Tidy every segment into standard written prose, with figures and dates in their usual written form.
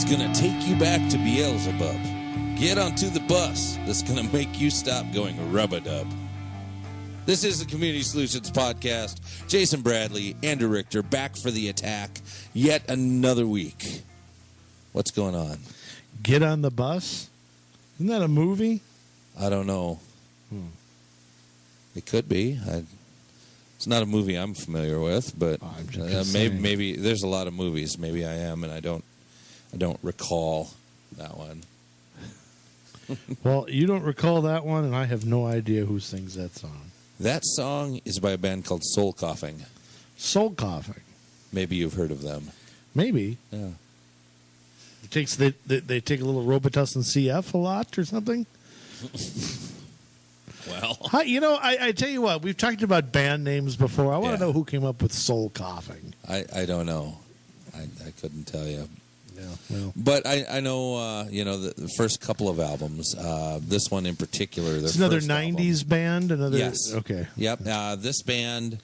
that's going to take you back to Beelzebub. Get onto the bus that's going to make you stop going rub-a-dub. This is the Community Solutions Podcast. Jason Bradley, Andrew Richter, back for the attack. Yet another week. What's going on? Get on the bus? Isn't that a movie? I don't know. It could be. It's not a movie I'm familiar with, but maybe there's a lot of movies. Maybe I am, and I don't recall that one. Well, you don't recall that one, and I have no idea who sings that song. That song is by a band called Soul Coughing. Soul Coughing. Maybe you've heard of them. Maybe. Yeah. They take a little Robitussin CF a lot or something? Well, I tell you what, we've talked about band names before. I want to know who came up with Soul Coughing. I don't know. I couldn't tell you. Yeah, well. But I know, the first couple of albums, this one in particular. It's another 90s band? Yes. Okay. Yep. This band,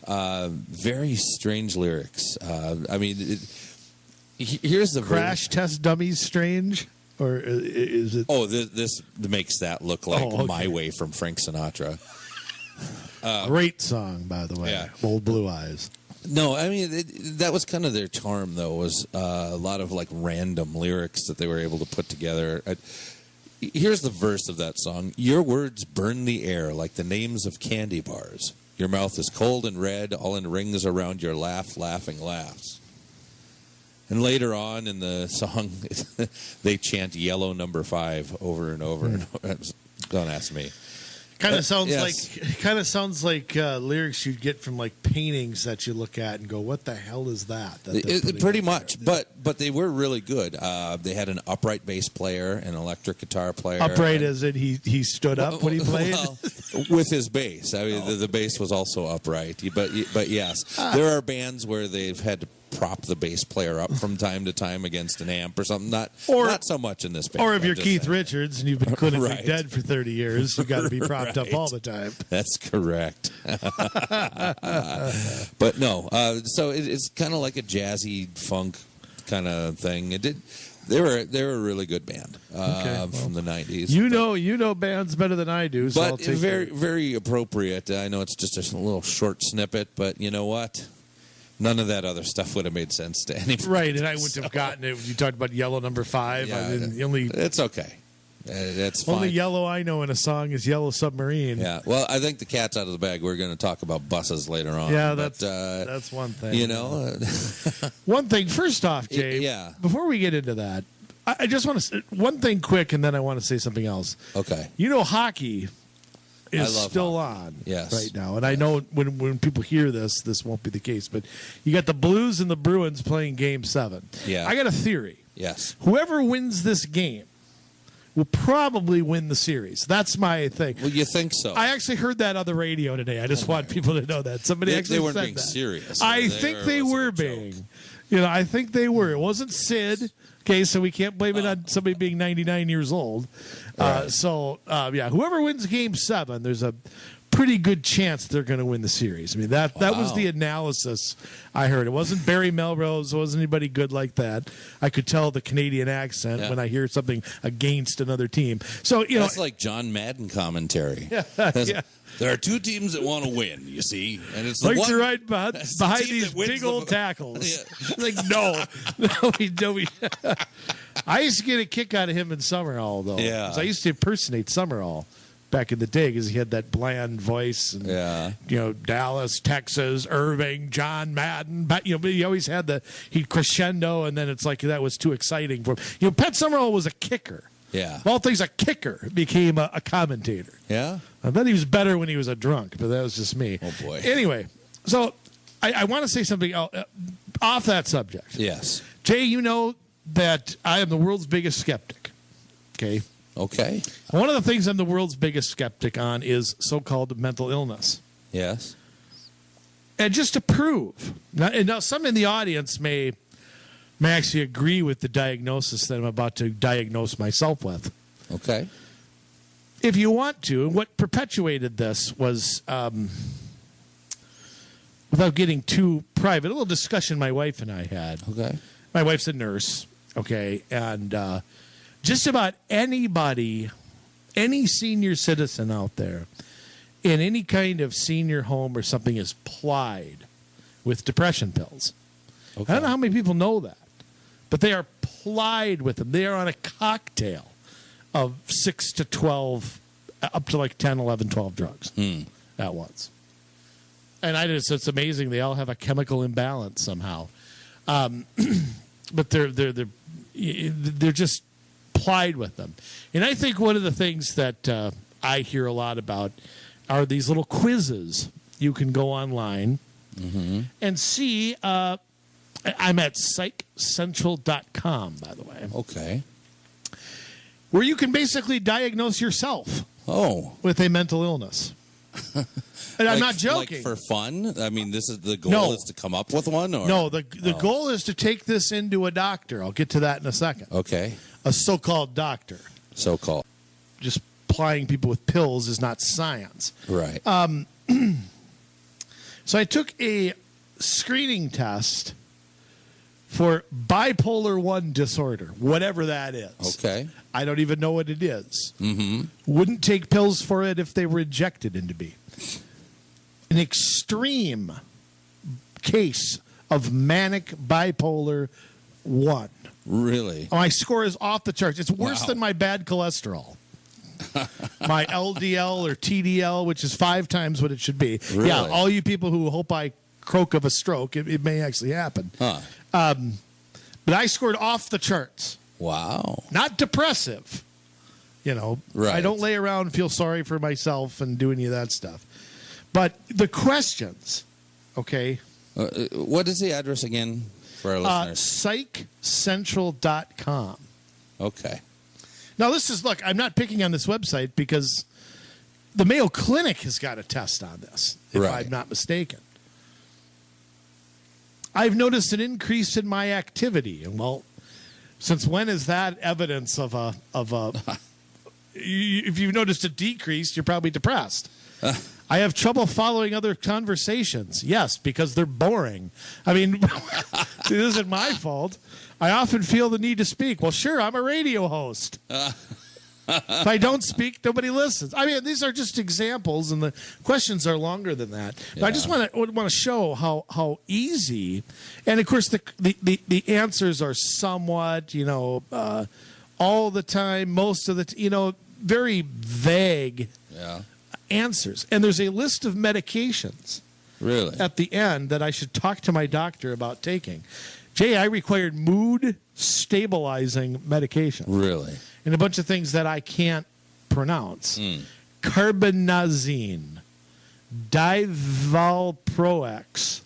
very strange lyrics. Here's the Crash Test Dummies strange? Or is it? Oh, this makes that look like My Way from Frank Sinatra. Great song, by the way. Yeah. Old Blue Eyes. No, that was kind of their charm, though, was a lot of like random lyrics that they were able to put together. Here's the verse of that song. Your words burn the air like the names of candy bars. Your mouth is cold and red, all in rings around your laughing laughs. And later on in the song, they chant Yellow Number 5 over and over. And over. Don't ask me. Kind of sounds like lyrics you'd get from like paintings that you look at and go, "What the hell is that?" Pretty much, but they were really good. They had an upright bass player, an electric guitar player. Upright as in he stood up when he played? Well, with his bass. The bass was also upright. But yes, there are bands where they've had to prop the bass player up from time to time against an amp or something. Not so much in this band. Or if you're Keith Richards and you've been clinically dead for 30 years, you've got to be propped up all the time. That's correct. But no, so it's kind of like a jazzy funk kind of thing. They were a really good band from the 90s. You know bands better than I do. So but I'll take very very appropriate. I know it's just a little short snippet, but you know what? None of that other stuff would have made sense to anybody. Right, and I wouldn't have gotten it. You talked about Yellow Number 5. Yeah, It's okay. That's fine. Only yellow I know in a song is Yellow Submarine. Yeah, well, I think the cat's out of the bag. We're going to talk about buses later on. Yeah, that's one thing. One thing. First off, Jay, before we get into that, I just want to say one thing quick, and then I want to say something else. Okay. Hockey is still on right now. And I know when people hear this won't be the case. But you got the Blues and the Bruins playing Game 7. Yeah. I got a theory. Yes. Whoever wins this game will probably win the series. That's my thing. Well, you think so? I actually heard that on the radio today. I just want people to know that. Somebody actually weren't said being that. serious. I think they were being. I think they were. It wasn't Sid. Okay, so we can't blame it on somebody being 99 years old. Right. Whoever wins Game 7, there's a pretty good chance they're going to win the series. I mean, that was the analysis I heard. It wasn't Barry Melrose. It wasn't anybody good like that. I could tell the Canadian accent when I hear something against another team. So that's like John Madden commentary. Yeah. There are two teams that want to win, you see, and it's like to ride behind these big old tackles. Yeah. Like no, we. I used to get a kick out of him in Summerall, though. Yeah, I used to impersonate Summerall back in the day because he had that bland voice. And, Dallas, Texas, Irving, John Madden. But he always had he'd crescendo, and then it's like that was too exciting for him. Pat Summerall was a kicker. Yeah. Of all things, a kicker became a commentator. Yeah. I bet he was better when he was a drunk, but that was just me. Oh, boy. Anyway, so I want to say something off that subject. Yes. Jay, you know that I am the world's biggest skeptic. Okay? Okay. One of the things I'm the world's biggest skeptic on is so-called mental illness. Yes. And just to prove, now some in the audience may actually agree with the diagnosis that I'm about to diagnose myself with. Okay. If you want to, what perpetuated this was, without getting too private, a little discussion my wife and I had. Okay. My wife's a nurse, Okay, and just about anybody, any senior citizen out there in any kind of senior home or something is plied with depression pills. Okay. I don't know how many people know that, but they are plied with them. They are on a cocktail of 6 to 12, up to like 10, 11, 12 drugs at once. And it's amazing. They all have a chemical imbalance somehow. But they're just plied with them. And I think one of the things that I hear a lot about are these little quizzes. You can go online and see. I'm at psychcentral.com, by the way. Okay. Where you can basically diagnose yourself with a mental illness. And I'm not joking. Like for fun? I mean, this is the goal is to come up with one? Or? No, the goal is to take this into a doctor. I'll get to that in a second. Okay. A so-called doctor. So-called. Just plying people with pills is not science. Right. So I took a screening test for bipolar 1 disorder, whatever that is. Okay. I don't even know what it is. Wouldn't take pills for it if they were injected into me. An extreme case of manic bipolar 1. Really? My score is off the charts. It's worse than my bad cholesterol. My LDL or TDL, which is 5 times what it should be. Really? Yeah, all you people who hope I croak of a stroke, it may actually happen. Huh. But I scored off the charts. Wow. Not depressive. Right. I don't lay around and feel sorry for myself and do any of that stuff. But the questions, okay. What is the address again for our listeners? PsychCentral.com. Okay. Now, look, I'm not picking on this website because the Mayo Clinic has got a test on this, if I'm not mistaken. I've noticed an increase in my activity. And, well, since when is that evidence of a if you've noticed a decrease, you're probably depressed. I have trouble following other conversations. Yes, because they're boring. I mean, this isn't my fault. I often feel the need to speak. Well, sure, I'm a radio host. If I don't speak, nobody listens. I mean, these are just examples, and the questions are longer than that. But I just want to show how easy, and of course the answers are somewhat, all the time, most of the, very vague. Yeah. Answers. And there's a list of medications at the end that I should talk to my doctor about taking. Jay, I required mood stabilizing medication. Really? And a bunch of things that I can't pronounce. Carbamazine, Divalproex,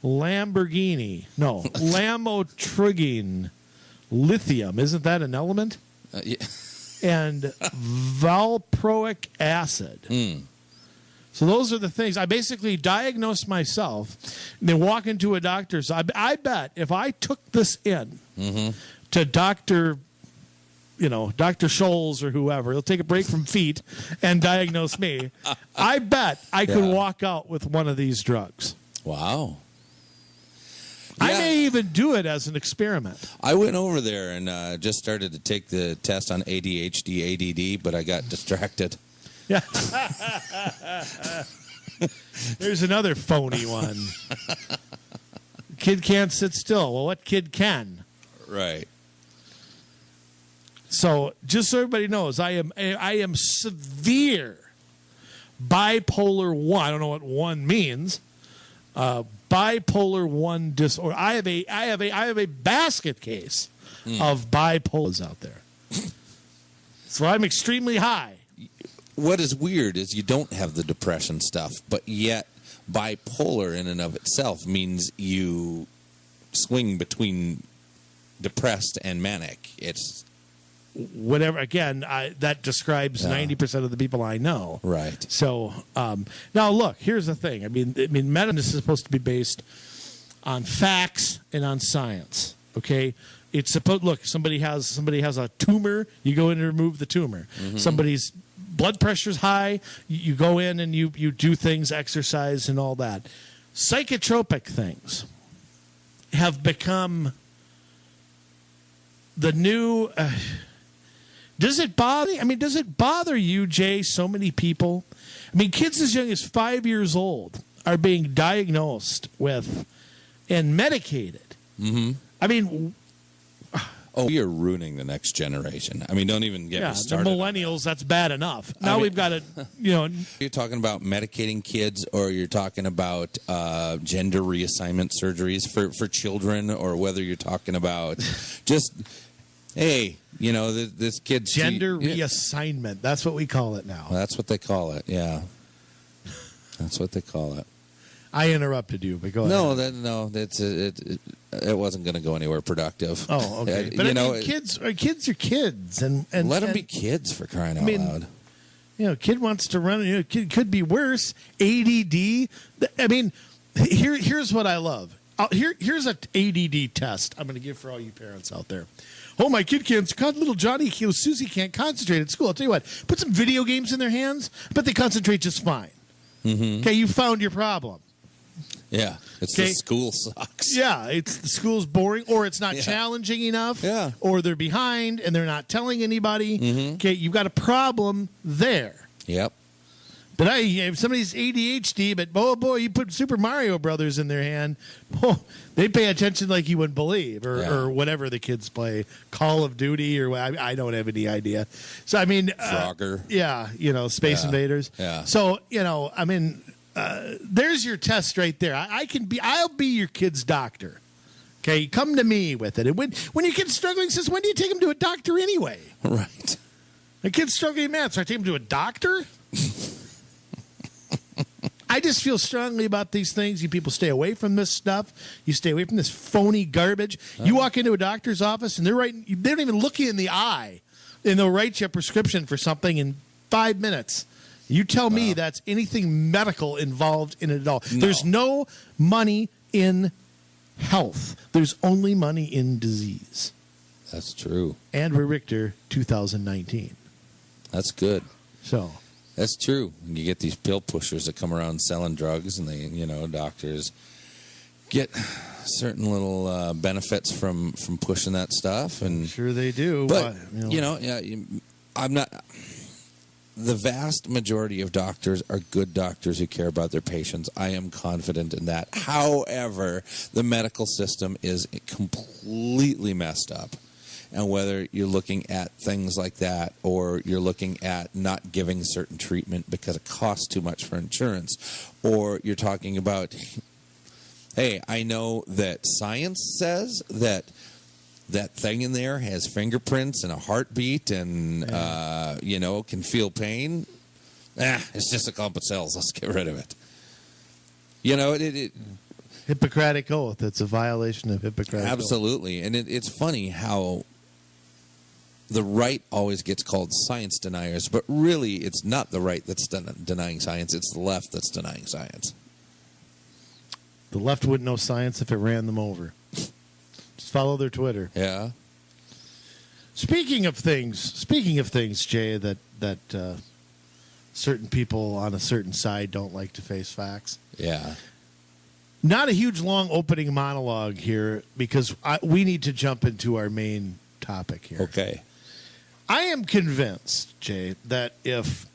Lamotrigine, lithium. Isn't that an element? Yeah. And valproic acid. So those are the things. I basically diagnosed myself and then walk into a doctor's. I bet if I took this in to Dr. Scholes or whoever, he'll take a break from feet and diagnose me. I bet I could walk out with one of these drugs. Wow. I may even do it as an experiment. I went over there and just started to take the test on ADHD, ADD, but I got distracted. Yeah. There's another phony one. Kid can't sit still. Well, what kid can? Right. So, just so everybody knows, I am severe bipolar 1. I don't know what 1 means. Bipolar 1 disorder. I have a basket case of bipolars out there. So I'm extremely high. What is weird is you don't have the depression stuff, but yet bipolar in and of itself means you swing between depressed and manic. It's whatever. Again, that describes 90% of the people I know. Right. So now, look. Here's the thing. I mean, medicine is supposed to be based on facts and on science. Okay. It's supposed. Look, somebody has a tumor. You go in and remove the tumor. Somebody's blood pressure's high. You go in and you do things, exercise, and all that. Psychotropic things have become the new. Does it bother? I mean, does it bother you, Jay? So many people. I mean, kids as young as 5 years old are being diagnosed with and medicated. Mm-hmm. I mean, you're ruining the next generation. I mean, don't even get me started. The millennials, that's bad enough. Now we've got to, You're talking about medicating kids, or you're talking about gender reassignment surgeries for children, or whether you're talking about just, hey, this kid's... Gender reassignment. That's what we call it now. That's what they call it, yeah. That's what they call it. I interrupted you, but go ahead. It wasn't going to go anywhere productive. Oh, okay. But kids are kids, and let them be kids, for crying out loud. Kid wants to run. Kid could be worse. ADD. I mean, here's what I love. Here's an ADD test I'm going to give for all you parents out there. Oh, my kid can't. Little Johnny, Susie can't concentrate at school. I'll tell you what. Put some video games in their hands. I bet they concentrate just fine. Mm-hmm. Okay, you found your problem. Yeah, it's the school sucks. Yeah, it's the school's boring, or it's not challenging enough. Yeah, or they're behind and they're not telling anybody. Mm-hmm. Okay, you've got a problem there. Yep. But if somebody's ADHD, but boy, you put Super Mario Brothers in their hand, they pay attention like you wouldn't believe, or whatever the kids play, Call of Duty, or I don't have any idea. So I mean, Frogger. Space Invaders. Yeah. So I mean. There's your test right there. I'll be your kid's doctor. Okay, come to me with it. And when your kid's struggling, says, when do you take him to a doctor anyway? Right. A kid's struggling in math, so I take him to a doctor? I just feel strongly about these things. You people stay away from this stuff. You stay away from this phony garbage. You walk into a doctor's office and they don't even look you in the eye, and they'll write you a prescription for something in 5 minutes. You tell me that's anything medical involved in it at all. No. There's no money in health. There's only money in disease. That's true. Andrew Richter, 2019. That's good. So that's true. You get these pill pushers that come around selling drugs, and they, doctors get certain little benefits from pushing that stuff. And sure they do. But I'm not. The vast majority of doctors are good doctors who care about their patients. I am confident in that. However, the medical system is completely messed up. And whether you're looking at things like that, or you're looking at not giving certain treatment because it costs too much for insurance, or you're talking about, hey, I know that science says that thing in there has fingerprints and a heartbeat and, can feel pain. It's just a clump of cells. Let's get rid of it. Hippocratic Oath. It's a violation of Hippocratic Oath. Absolutely. And it's funny how the right always gets called science deniers, but really it's not the right that's denying science. It's the left that's denying science. The left wouldn't know science if it ran them over. Follow their Twitter. Yeah. Speaking of things, Jay, that certain people on a certain side don't like to face facts. Yeah. Not a huge long opening monologue here, because we need to jump into our main topic here. Okay. I am convinced, Jay, that if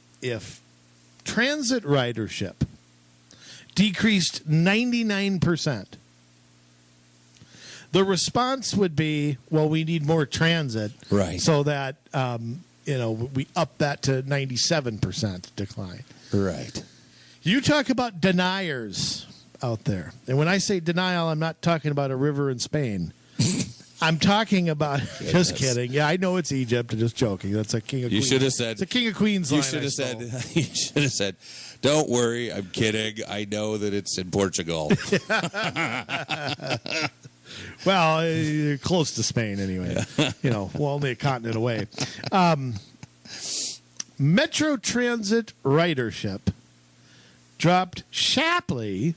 transit ridership decreased 99%, the response would be, well, we need more transit, right? So that we up that to 97% decline, right? You talk about deniers out there, and when I say denial, I'm not talking about a river in Spain. I'm talking about just kidding. Yeah, I know it's Egypt. I'm just joking. That's a king of. You Queens. Should have said. It's a king of Queens. You should have said. You should have said. Don't worry, I'm kidding. I know that it's in Portugal. Well, you're close to Spain anyway. Only a continent away. Metro Transit ridership dropped sharply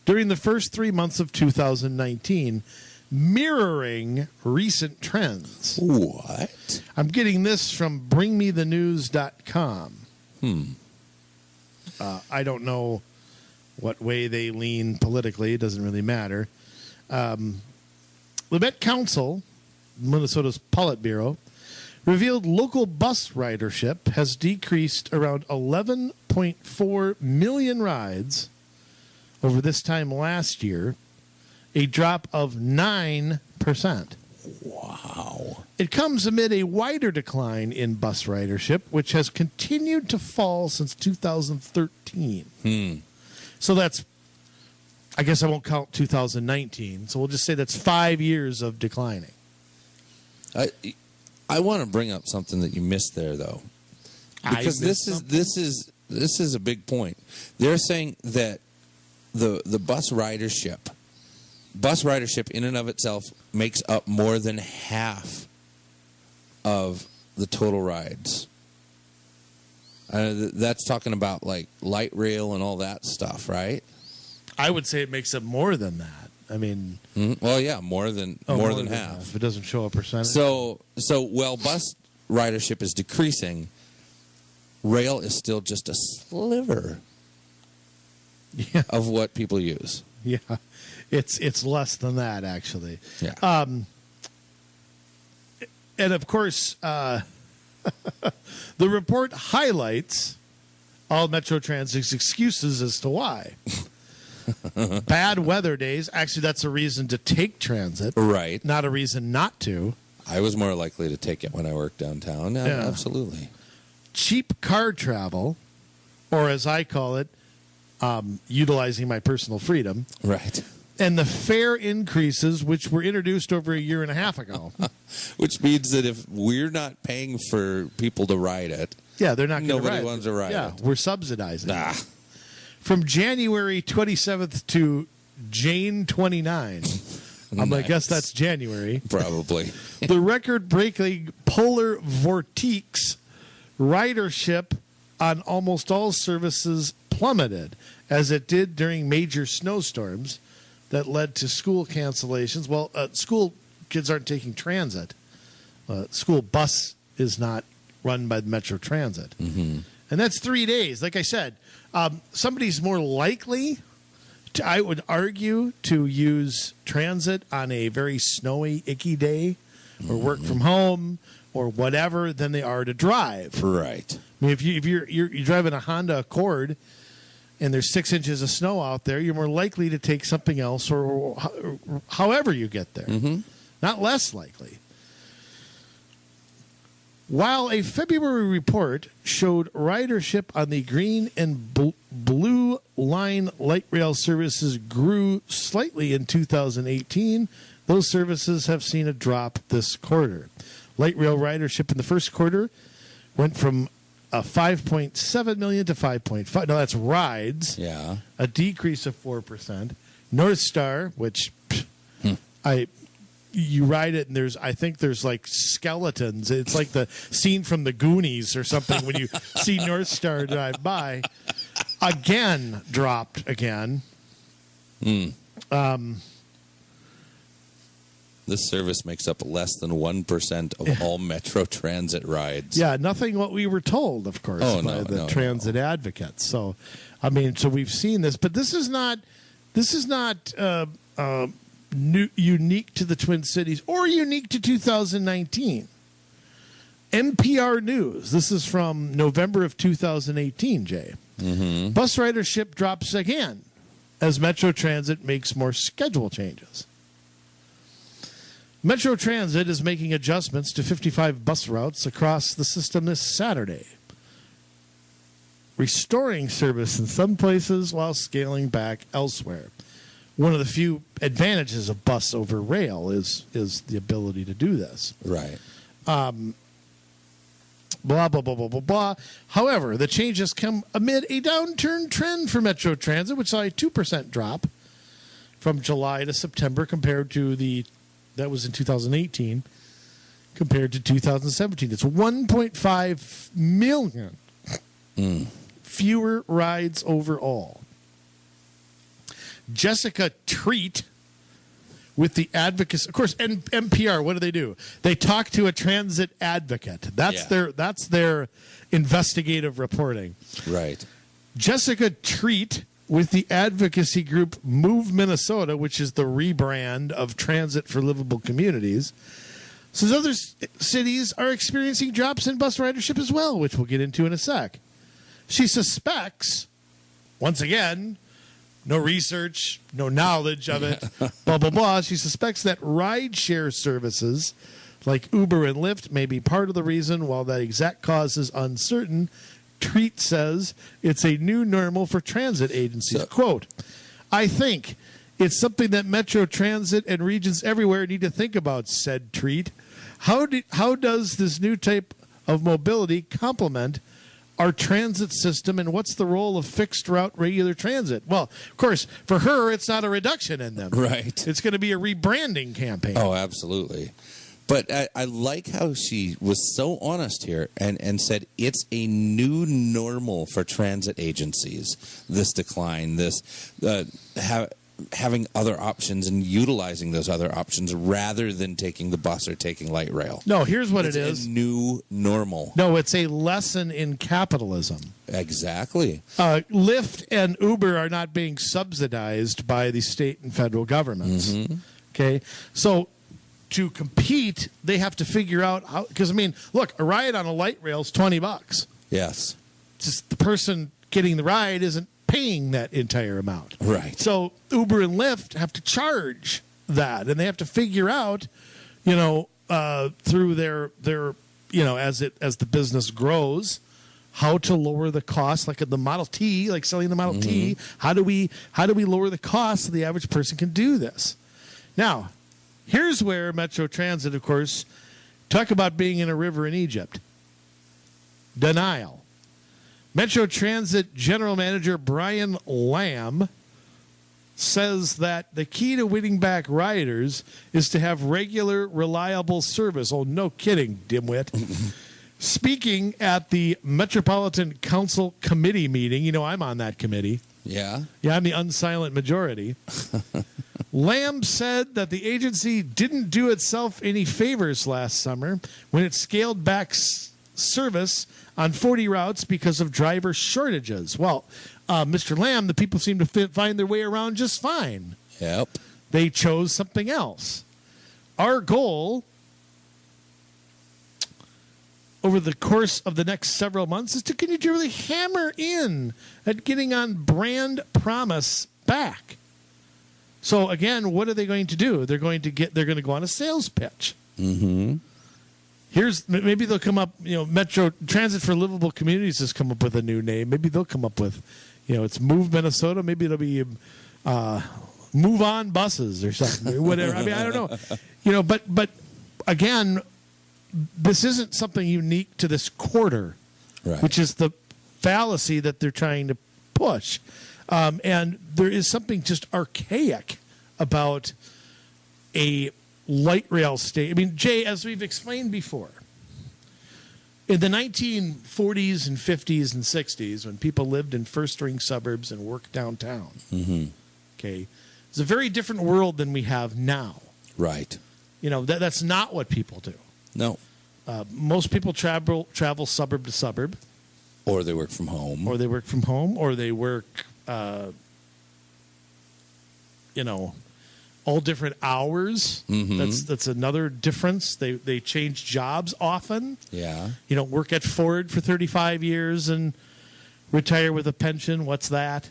during the first 3 months of 2019, mirroring recent trends. What? I'm getting this from bringmethenews.com. I don't know what way they lean politically. It doesn't really matter. The Met Council Minnesota's Politburo, revealed local bus ridership has decreased around 11.4 million rides over this time last year, a drop of 9%. Wow. It comes amid a wider decline in bus ridership, which has continued to fall since 2013. So that's, I guess I won't count 2019. So we'll just say that's 5 years of declining. I want to bring up something that you missed there, though, because this is a big point. They're saying that the bus ridership in and of itself makes up more than half of the total rides. That's talking about like light rail and all that stuff, right? I would say it makes up more than that. I mean, well, yeah, more than half. It doesn't show a percentage. So while bus ridership is decreasing, rail is still just a sliver of what people use. Yeah, it's less than that actually. Yeah. And of course, the report highlights all Metro Transit's excuses as to why. Bad weather days. Actually, that's a reason to take transit. Right. Not a reason not to. I was more likely to take it when I worked downtown. Yeah. Absolutely. Cheap car travel, or as I call it, utilizing my personal freedom. Right. And the fare increases, which were introduced over a year and a half ago. Which means that if we're not paying for people to ride it, yeah, they're not going to ride it. Nobody wants to ride it. Yeah, we're subsidizing it. From January 27th to Jane 29. I guess that's January. Probably. The record-breaking polar vortex ridership on almost all services plummeted, as it did during major snowstorms that led to school cancellations. Well, school kids aren't taking transit. School bus is not run by the Metro Transit. Mm-hmm. And that's 3 days. Like I said, somebody's more likely, I would argue, to use transit on a very snowy, icky day or work from home or whatever than they are to drive. Right. I mean, if you're driving a Honda Accord and there's 6 inches of snow out there, you're more likely to take something else or however you get there. Mm-hmm. Not less likely. While a February report showed ridership on the Green and Blue Line light rail services grew slightly in 2018, those services have seen a drop this quarter. Light rail ridership in the first quarter went from 5.7 million to 5.5. No, that's rides. Yeah. A decrease of 4%. North Star, which you ride it and I think there's like skeletons. It's like the scene from the Goonies or something when you see North Star drive by. Again, dropped again. This service makes up less than 1% of all Metro Transit rides. Yeah, nothing what we were told, of course, by the transit advocates. So, I mean, so we've seen this, but this is not unique to the Twin Cities or unique to 2019. NPR News. This is from November of 2018, Jay. Mm-hmm. Bus ridership drops again as Metro Transit makes more schedule changes. Metro Transit is making adjustments to 55 bus routes across the system this Saturday, restoring service in some places while scaling back elsewhere. One of the few advantages of bus over rail is the ability to do this. Right. Blah, blah, blah, blah, blah, blah. However, the changes come amid a downturn trend for Metro Transit, which saw a 2% drop from July to September compared to that was in 2018, compared to 2017. It's 1.5 million fewer rides overall. Jessica Treat with the advocacy, of course, NPR, what do? They talk to a transit advocate. That's their investigative reporting. Right. Jessica Treat with the advocacy group Move Minnesota, which is the rebrand of Transit for Livable Communities, Says other cities are experiencing drops in bus ridership as well, which we'll get into in a sec. She suspects, once again, no research, no knowledge of it, blah, blah, blah. She suspects that rideshare services like Uber and Lyft may be part of the reason. While that exact cause is uncertain, Treat says it's a new normal for transit agencies. Quote, I think it's something that Metro Transit and regions everywhere need to think about, said Treat. How does this new type of mobility complement our transit system, and what's the role of fixed route regular transit? Well, of course, for her, it's not a reduction in them. Right. It's going to be a rebranding campaign. Oh, absolutely. But I like how she was so honest here and said it's a new normal for transit agencies, this decline, this having other options and utilizing those other options rather than taking the bus or taking light rail. No, here's what it's it is. A new normal. No, it's a lesson in capitalism. Exactly. Lyft and Uber are not being subsidized by the state and federal governments. Mm-hmm. Okay? So to compete, they have to figure out how, because, I mean, look, a ride on a light rail is $20. Yes. Just the person getting the ride isn't paying that entire amount. Right. So Uber and Lyft have to charge that, and they have to figure out, through their as the business grows, how to lower the cost, like the Model T, like selling the Model T. How do we lower the cost so the average person can do this? Now, here's where Metro Transit, of course, talk about being in a river in Egypt. Denial. Metro Transit General Manager Brian Lamb says that the key to winning back riders is to have regular, reliable service. Oh, no kidding, dimwit. Speaking at the Metropolitan Council Committee meeting, I'm on that committee. Yeah? Yeah, I'm the unsilent majority. Lamb said that the agency didn't do itself any favors last summer when it scaled back service on 40 routes because of driver shortages. Well, Mr. Lamb, the people seem to find their way around just fine. Yep. They chose something else. Our goal over the course of the next several months is to continue to really hammer in at getting on brand promise back. So again, what are they going to do? They're going to go on a sales pitch. Mm-hmm. Maybe they'll come up, Metro Transit for Livable Communities has come up with a new name. Maybe they'll come up with, it's Move Minnesota. Maybe it'll be Move On Buses or something or whatever. I mean, I don't know. But again, this isn't something unique to this quarter, right, which is the fallacy that they're trying to push. And there is something just archaic about a light rail state. I mean, Jay, as we've explained before, in the 1940s and 50s and 60s, when people lived in first-ring suburbs and worked downtown, okay, it's a very different world than we have now. Right. That's not what people do. No. Most people travel suburb to suburb. Or they work from home. Or they work, all different hours. Mm-hmm. That's another difference. They change jobs often. Yeah. Work at Ford for 35 years and retire with a pension. What's that?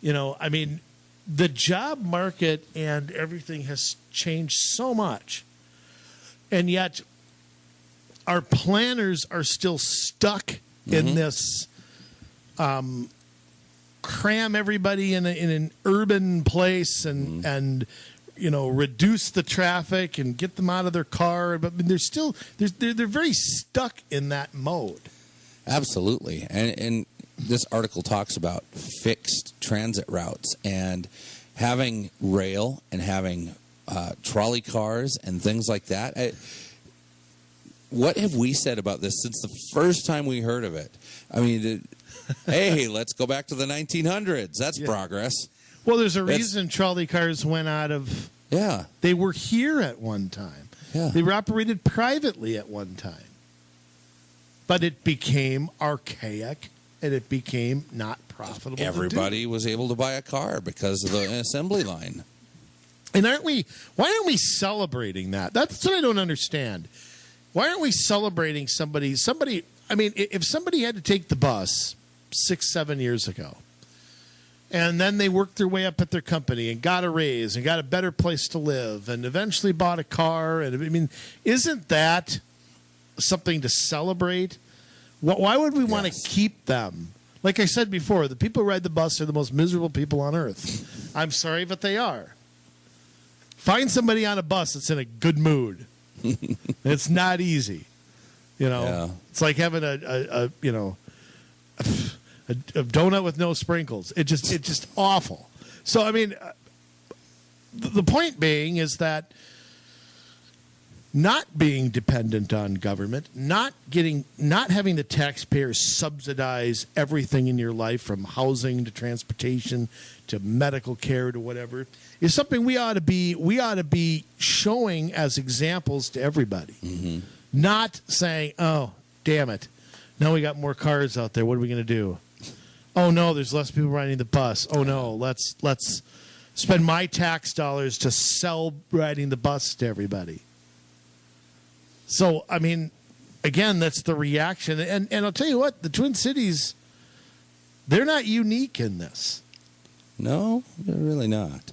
I mean, the job market and everything has changed so much. And yet our planners are still stuck in this cram everybody in an urban place and reduce the traffic and get them out of their car. But they're very stuck in that mode. Absolutely. And this article talks about fixed transit routes and having rail and having trolley cars and things like that. What have we said about this since the first time we heard of it? I mean, hey, let's go back to the 1900s. That's progress. Well, there's a reason trolley cars went out of... Yeah. They were here at one time. Yeah. They were operated privately at one time. But it became archaic, and it became not profitable. Everybody was able to buy a car because of the assembly line. And why aren't we celebrating that? That's what I don't understand. Why aren't we celebrating somebody, I mean, if somebody had to take the bus 6-7 years ago, and then they worked their way up at their company and got a raise and got a better place to live and eventually bought a car, and I mean, isn't that something to celebrate? Why would we want to keep them? Like I said before, the people who ride the bus are the most miserable people on earth. I'm sorry, but they are. Find somebody on a bus that's in a good mood. It's not easy. It's like having a donut with no sprinkles. It's just awful. So I mean, the point being is that not being dependent on government, not having the taxpayers subsidize everything in your life, from housing to transportation to medical care to whatever, is something we ought to be showing as examples to everybody. Mm-hmm. Not saying, "Oh, damn it, now we got more cars out there. What are we going to do? Oh no, there's less people riding the bus. Oh no, let's spend my tax dollars to sell riding the bus to everybody." So, I mean, again, that's the reaction. And I'll tell you what, the Twin Cities, they're not unique in this. No, they're really not.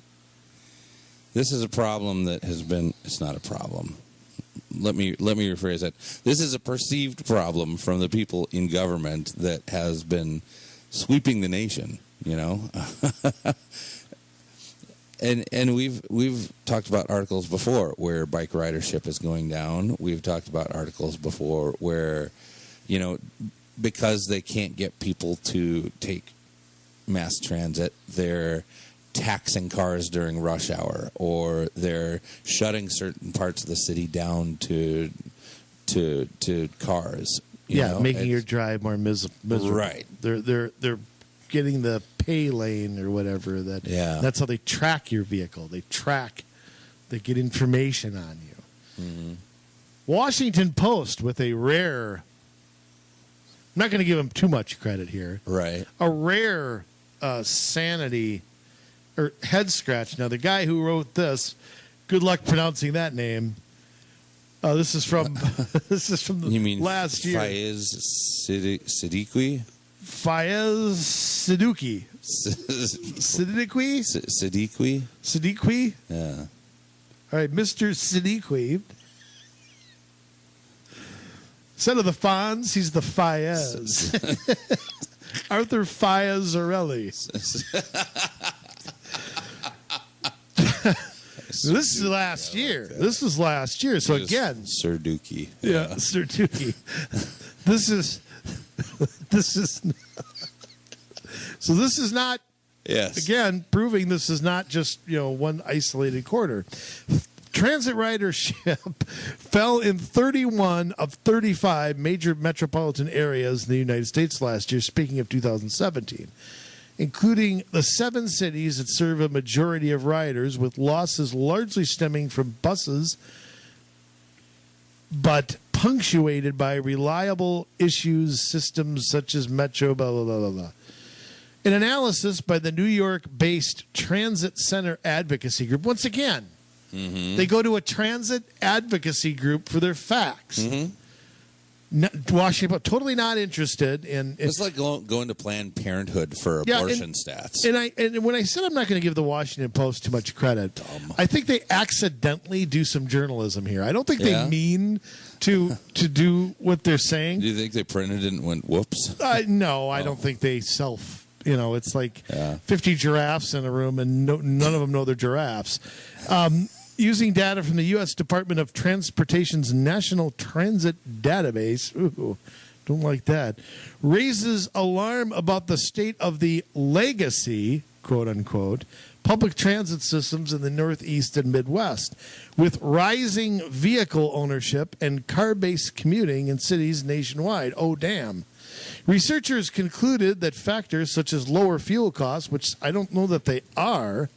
This is a problem that has been, it's not a problem. Let me rephrase that. This is a perceived problem from the people in government that has been sweeping the nation, And we've talked about articles before where bike ridership is going down. We've talked about articles before where, because they can't get people to take mass transit, they're taxing cars during rush hour, or they're shutting certain parts of the city down to cars. Making your drive more miserable. Right. They're getting the pay lane or whatever. That's how they track your vehicle. They get information on you. Mm-hmm. Washington Post with a rare, I'm not going to give them too much credit here. Right. A rare sanity or head scratch. Now, the guy who wrote this, good luck pronouncing that name. This is from you mean last year. Faiz Siddiqui? Faiz Siddiqui. Siddiqui? Yeah. All right, Mr. Siddiqui. Instead of the Fonz, he's the Faiz. Arthur Faiz Zarelli. This is last year. Okay. This was last year. So again, Sir Dookie. Yeah, Sir Dookie. This is. So this is not. Yes. Again, proving this is not just one isolated quarter. Transit ridership fell in 31 of 35 major metropolitan areas in the United States last year. Speaking of 2017. Including the 7 cities that serve a majority of riders, with losses largely stemming from buses, but punctuated by reliable issues systems such as Metro, blah, blah, blah, blah, blah. An analysis by the New York-based Transit Center Advocacy Group. Once again, they go to a transit advocacy group for their facts. Mm-hmm. Washington, totally not interested in. It's like going to Planned Parenthood for abortion stats. And when I said I'm not going to give the Washington Post too much credit, I think they accidentally do some journalism here. I don't think they mean to do what they're saying. Do you think they printed it and went whoops? No, I don't think they it's like 50 giraffes in a room and none of them know they're giraffes. Using data from the U.S. Department of Transportation's National Transit Database, don't like that, raises alarm about the state of the legacy, quote unquote, public transit systems in the Northeast and Midwest, with rising vehicle ownership and car-based commuting in cities nationwide. Oh, damn. Researchers concluded that factors such as lower fuel costs, which I don't know that they are,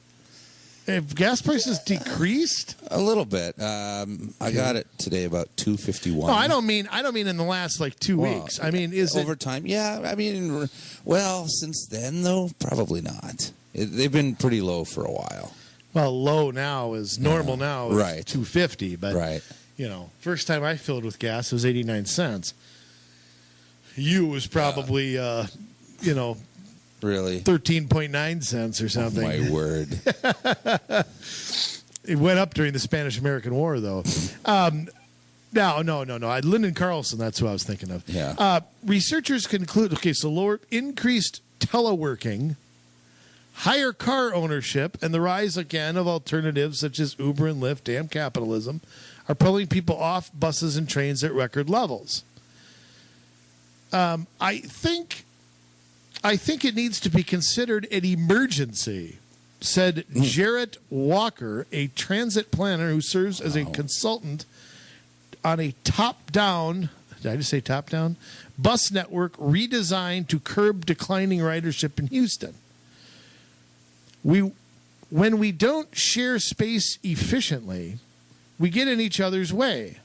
have gas prices decreased? A little bit. I got it today about $2.51. No, I don't mean in the last 2 weeks. I mean, is over time? Yeah. I mean, well, since then though, probably not. They've been pretty low for a while. Well, low now is normal now is right. $2.50, but Right. First time I filled with gas it was 89 cents. You was probably Really? 13.9 cents or something. Oh, my word. It went up during the Spanish-American War, though. No. Lyndon Carlson, that's who I was thinking of. Yeah. Researchers conclude, so increased teleworking, higher car ownership, and the rise again of alternatives such as Uber and Lyft, damn capitalism, are pulling people off buses and trains at record levels. I think it needs to be considered an emergency, said Jarrett Walker, a transit planner who serves as a consultant on a top-down, did I just say top-down? Bus network redesigned to curb declining ridership in Houston. When we don't share space efficiently, we get in each other's way.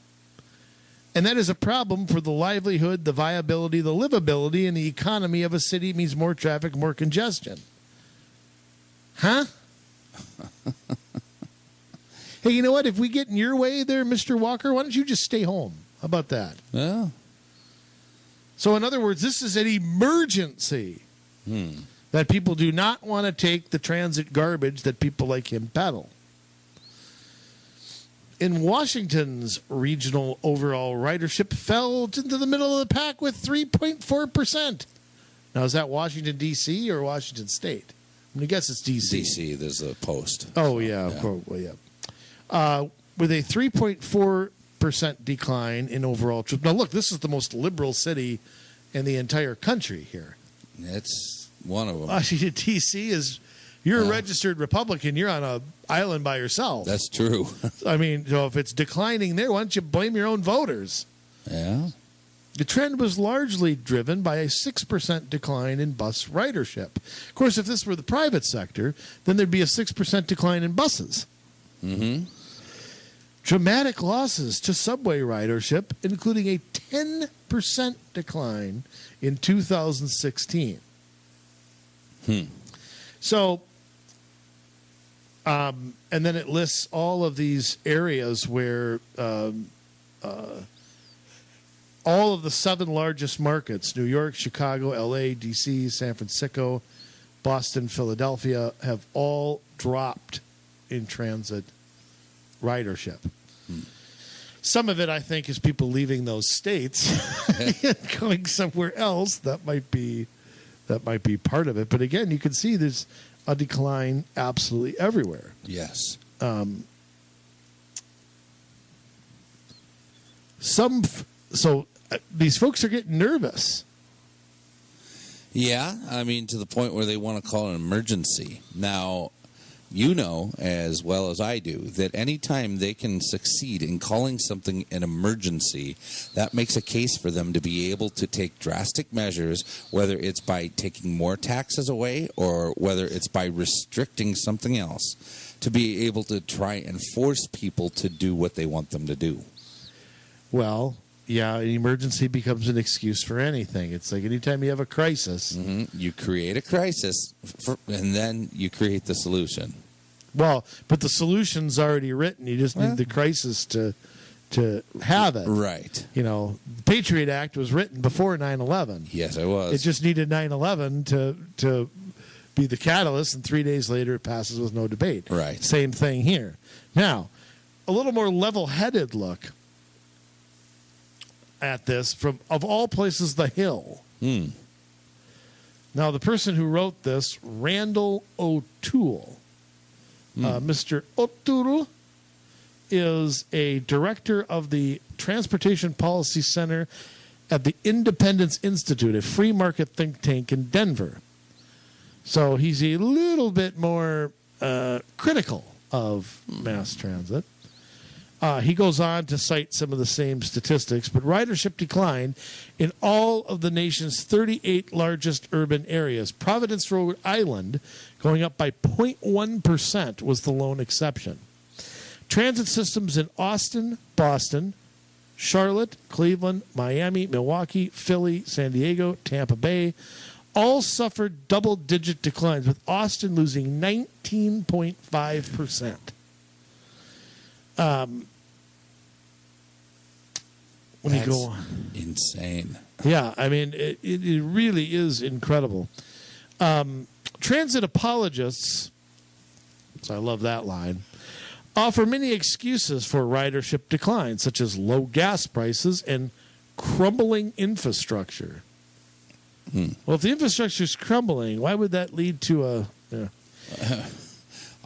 And that is a problem for the livelihood, the viability, the livability, and the economy of a city. It means more traffic, more congestion. Huh? Hey, you know what? If we get in your way there, Mr. Walker, why don't you just stay home? How about that? Yeah. So, in other words, this is an emergency that people do not want to take the transit garbage that people like him peddle. In Washington's regional overall ridership fell into the middle of the pack with 3.4%. Now, is that Washington, D.C. or Washington State? I'm going to guess it's D.C. D.C., there's a post. Oh, yeah, of course. Well, yeah. With a 3.4% decline in overall troops. Now, look, this is the most liberal city in the entire country here. It's one of them. Washington, D.C. is... You're a registered Republican. You're on an island by yourself. That's true. I mean, so if it's declining there, why don't you blame your own voters? Yeah. The trend was largely driven by a 6% decline in bus ridership. Of course, if this were the private sector, then there'd be a 6% decline in buses. Mm-hmm. Dramatic losses to subway ridership, including a 10% decline in 2016. So... and then it lists all of these areas where all of the 7 largest markets, New York, Chicago, L.A., D.C., San Francisco, Boston, Philadelphia, have all dropped in transit ridership. Some of it, I think, is people leaving those states and going somewhere else. That might be part of it. But again, you can see there's a decline absolutely everywhere. Yes. These folks are getting nervous. Yeah, I mean, to the point where they want to call an emergency. Now, you know as well as I do that anytime they can succeed in calling something an emergency, that makes a case for them to be able to take drastic measures, whether it's by taking more taxes away or whether it's by restricting something else, to be able to try and force people to do what they want them to do. Well, yeah, an emergency becomes an excuse for anything. It's like anytime you have a crisis. Mm-hmm. You create a crisis, and then you create the solution. Well, but the solution's already written. You just need the crisis to have it. Right. You know, the Patriot Act was written before 9/11. Yes, it was. It just needed 9/11 to be the catalyst, and 3 days later it passes with no debate. Right. Same thing here. Now, a little more level-headed look at this from, of all places, The Hill. Now, the person who wrote this, Randall O'Toole, Mr. O'Toole is a director of the Transportation Policy Center at the Independence Institute, a free market think tank in Denver. So he's a little bit more critical of mass transit. He goes on to cite some of the same statistics, but ridership declined in all of the nation's 38 largest urban areas. Providence, Rhode Island, going up by 0.1%, was the lone exception. Transit systems in Austin, Boston, Charlotte, Cleveland, Miami, Milwaukee, Philly, San Diego, Tampa Bay all suffered double-digit declines, with Austin losing 19.5%. When you go on. Insane. Yeah, I mean, it really is incredible. Transit apologists, so I love that line, offer many excuses for ridership decline, such as low gas prices and crumbling infrastructure. Well, if the infrastructure is crumbling, why would that lead to a... Yeah.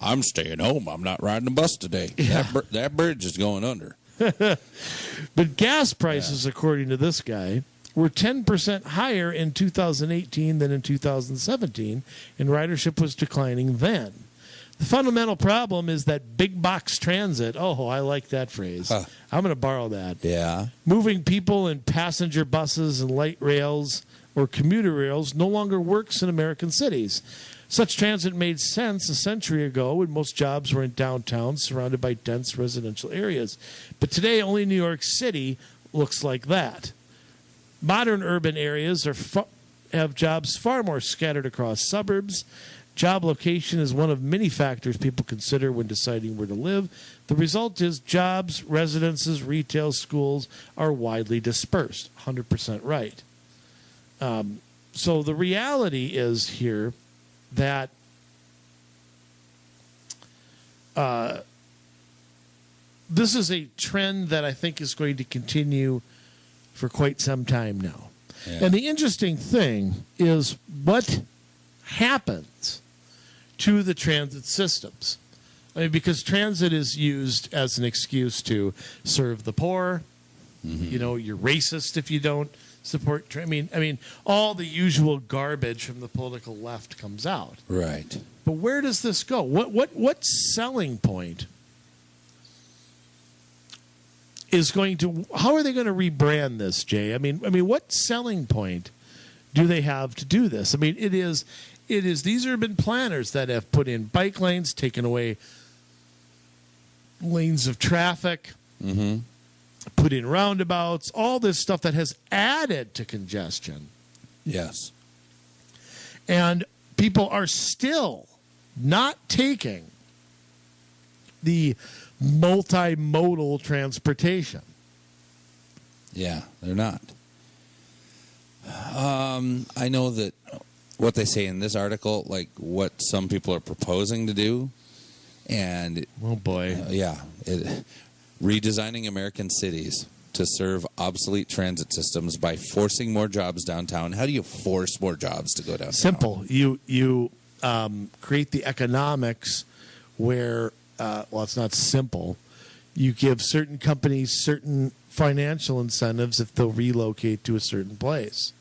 I'm staying home. I'm not riding a bus today. Yeah. That bridge is going under. But gas prices, according to this guy, were 10% higher in 2018 than in 2017, and ridership was declining then. The fundamental problem is that big box transit. Oh, I like that phrase. I'm going to borrow that. Yeah. Moving people in passenger buses and light rails or commuter rails no longer works in American cities. Such transit made sense a century ago when most jobs were in downtown surrounded by dense residential areas. But today, only New York City looks like that. Modern urban areas have jobs far more scattered across suburbs. Job location is one of many factors people consider when deciding where to live. The result is jobs, residences, retail, schools are widely dispersed. 100% right. So the reality is here that this is a trend that I think is going to continue for quite some time now. Yeah. And the interesting thing is what happens to the transit systems. I mean, because transit is used as an excuse to serve the poor. Mm-hmm. You know, you're racist if you don't support. I mean, all the usual garbage from the political left comes out. Right. But where does this go? What selling point is going to? How are they going to rebrand this, Jay? I mean, what selling point do they have to do this? I mean, it is these urban planners that have put in bike lanes, taken away lanes of traffic, mm-hmm. put in roundabouts, all this stuff that has added to congestion. Yes. And people are still not taking the multimodal transportation. Yeah, they're not. I know that what they say in this article, like what some people are proposing to do, and oh boy, redesigning American cities to serve obsolete transit systems by forcing more jobs downtown. How do you force more jobs to go downtown? Simple. You create the economics where, well, it's not simple. You give certain companies certain financial incentives if they'll relocate to a certain place.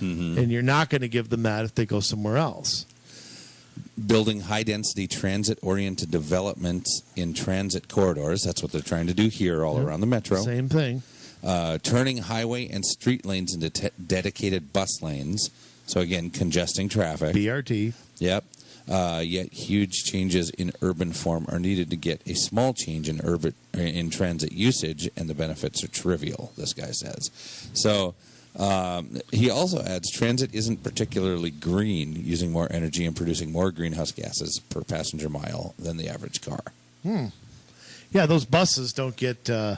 Mm-hmm. And you're not going to give them that if they go somewhere else. Building high-density transit-oriented developments in transit corridors. That's what they're trying to do here all around the metro. Same thing. Turning highway and street lanes into dedicated bus lanes. So, again, congesting traffic. BRT. Yep. Yet huge changes in urban form are needed to get a small change in transit usage, and the benefits are trivial, this guy says. So he also adds transit isn't particularly green, using more energy and producing more greenhouse gases per passenger mile than the average car. Yeah, those buses don't get too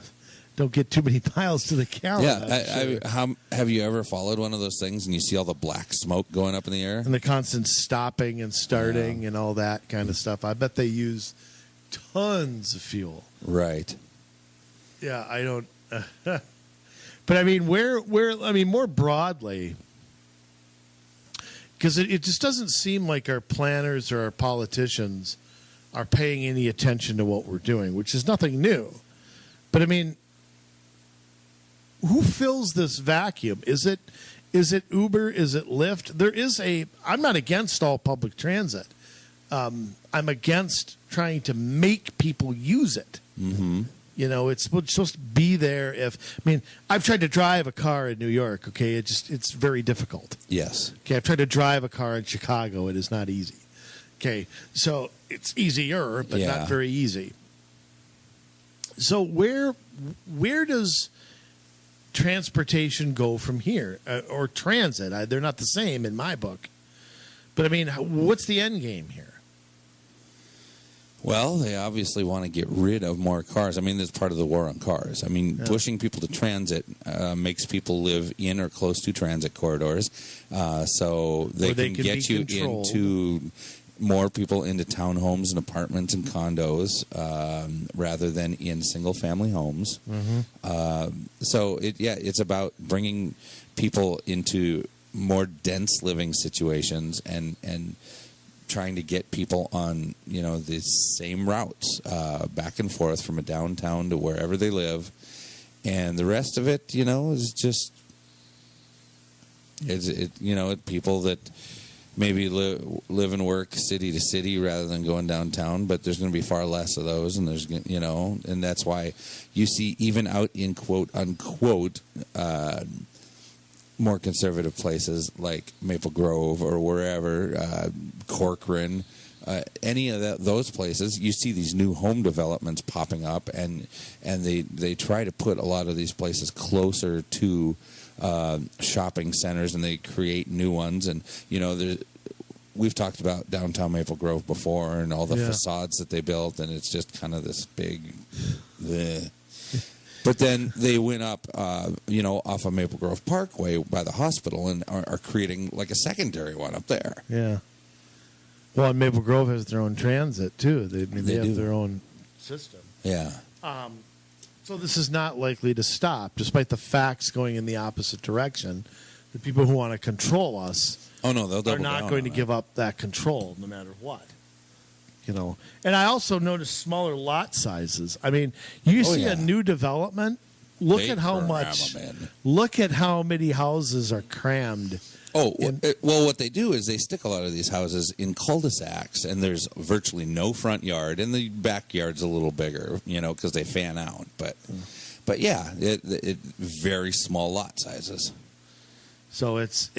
many miles to the gallon. Yeah, have you ever followed one of those things and you see all the black smoke going up in the air? And the constant stopping and starting and all that kind of stuff. I bet they use tons of fuel. Right. Yeah, I don't... But I mean, more broadly, because it just doesn't seem like our planners or our politicians are paying any attention to what we're doing, which is nothing new. But I mean, who fills this vacuum? Is it Uber? Is it Lyft? I'm not against all public transit. I'm against trying to make people use it. Mm-hmm. You know, it's supposed to be there. I've tried to drive a car in New York. Okay, it's very difficult. Yes. Okay, I've tried to drive a car in Chicago. It is not easy. Okay, so it's easier, but not very easy. So where does transportation go from here, or transit? They're not the same in my book. But I mean, what's the end game here? Well, they obviously want to get rid of more cars. I mean, that's part of the war on cars. I mean, pushing people to transit makes people live in or close to transit corridors, so they can get you into more people into townhomes and apartments and condos rather than in single-family homes. So it's about bringing people into more dense living situations and trying to get people on, the same routes back and forth from a downtown to wherever they live, and the rest of it, is just people that maybe live and work city to city rather than going downtown, but there's going to be far less of those, and and that's why you see even out in quote unquote more conservative places like Maple Grove or wherever, Corcoran, any of those places, you see these new home developments popping up, and they try to put a lot of these places closer to shopping centers, and they create new ones. And we've talked about downtown Maple Grove before and all the facades that they built, and it's just kind of this big bleh. But then they went up, off of Maple Grove Parkway by the hospital and are creating like a secondary one up there. Yeah. Well, and Maple Grove has their own transit, too. They have their own system. Yeah. So this is not likely to stop, despite the facts going in the opposite direction. The people who want to control us are not going to give up that control no matter what. And I also noticed smaller lot sizes. I mean, you see a new development. Look at how many houses are crammed. What they do is they stick a lot of these houses in cul-de-sacs, and there's virtually no front yard, and the backyard's a little bigger, because they fan out. But yeah, it very small lot sizes. So it's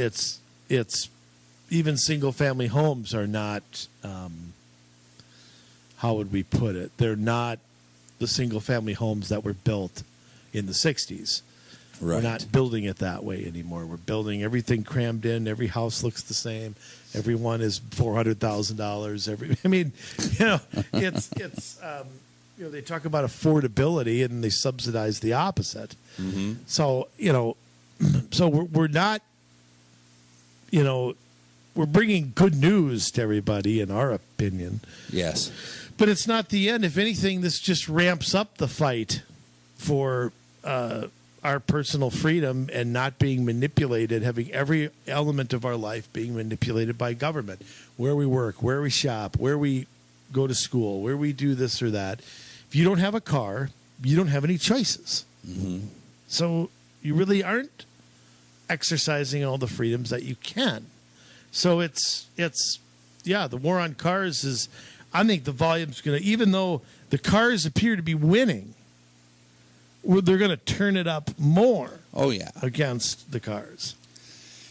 even single-family homes are not. How would we put it? They're not the single-family homes that were built in the 60s. Right. We're not building it that way anymore. We're building everything crammed in. Every house looks the same. Every one is $400,000. It's they talk about affordability and they subsidize the opposite. Mm-hmm. So we're not, we're bringing good news to everybody, in our opinion. Yes. But it's not the end. If anything, this just ramps up the fight for our personal freedom and not being manipulated, having every element of our life being manipulated by government. Where we work, where we shop, where we go to school, where we do this or that. If you don't have a car, you don't have any choices. Mm-hmm. So you really aren't exercising all the freedoms that you can. So it's the war on cars is, I think the volume's going to, even though the cars appear to be winning, they're going to turn it up more. Oh, yeah. Against the cars.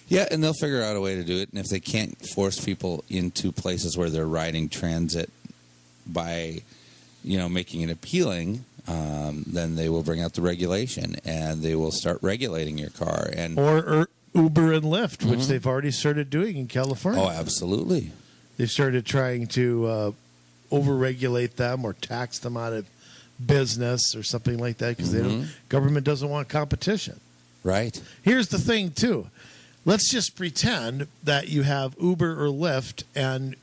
Yeah, and they'll figure out a way to do it. And if they can't force people into places where they're riding transit by, making it appealing, then they will bring out the regulation and they will start regulating your car. Or Uber and Lyft, which they've already started doing in California. Oh, absolutely. They've started trying to overregulate them or tax them out of business or something like that because government doesn't want competition. Right. Here's the thing, too. Let's just pretend that you have Uber or Lyft and,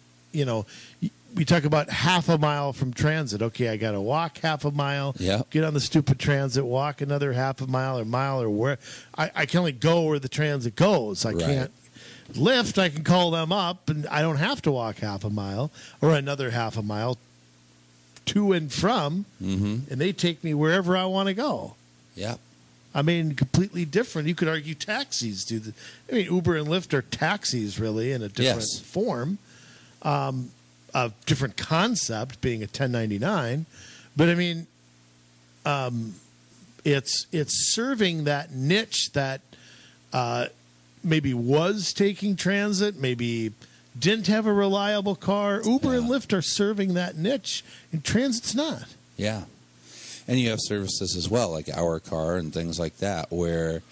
we talk about half a mile from transit. Okay, I got to walk half a mile, get on the stupid transit, walk another half a mile or where. I can only go where the transit goes. I can't. Lyft, I can call them up, and I don't have to walk half a mile or another half a mile to and from, and they take me wherever I want to go. Yeah. I mean, completely different. You could argue taxis do the. I mean, Uber and Lyft are taxis, really, in a different form, a different concept, being a 1099. But I mean, it's serving that niche that maybe was taking transit, maybe didn't have a reliable car. Uber and Lyft are serving that niche, and transit's not. Yeah. And you have services as well, like Our Car and things like that, where